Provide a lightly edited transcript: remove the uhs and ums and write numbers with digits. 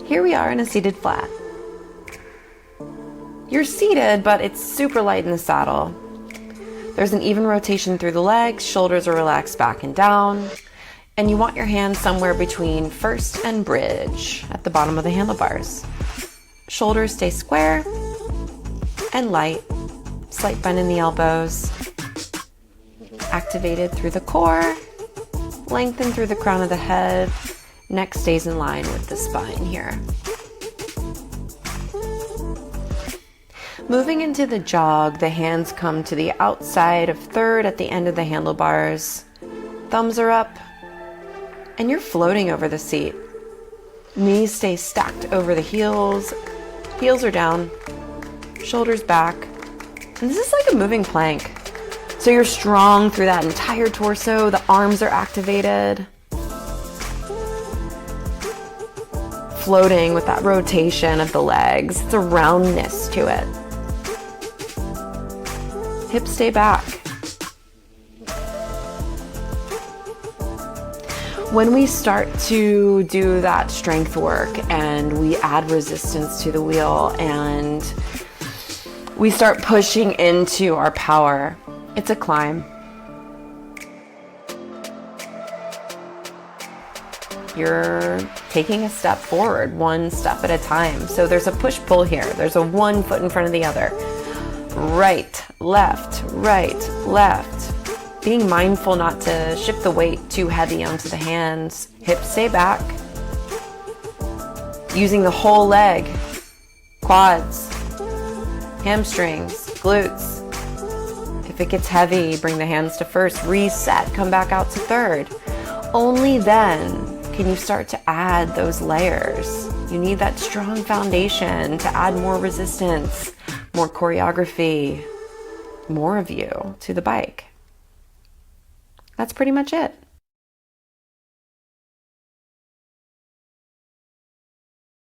Here we are in a seated flat. You're seated, but it's super light in the saddle. There's an even rotation through the legs, shoulders are relaxed back and down, and you want your hands somewhere between first and bridge at the bottom of the handlebars. Shoulders stay square and light, slight bend in the elbows, activated through the core, lengthen through the crown of the head, neck stays in line with the spine here. Moving into the jog, the hands come to the outside of third at the end of the handlebars. Thumbs are up, and you're floating over the seat. Knees stay stacked over the heels. Heels are down, shoulders back. And this is like a moving plank. So you're strong through that entire torso. The arms are activated. Floating with that rotation of the legs. It's a roundness to it. Hips stay back. When we start to do that strength work and we add resistance to the wheel and we start pushing into our power, it's a climb. You're taking a step forward, one step at a time. So there's a push-pull here. There's a one foot in front of the other. Right, left, being mindful not to shift the weight too heavy onto the hands. Hips stay back. Using the whole leg, quads, hamstrings, glutes. If it gets heavy, bring the hands to first, reset, come back out to third. Only then can you start to add those layers. You need that strong foundation to add more resistance, more choreography, more of you to the bike. That's pretty much it.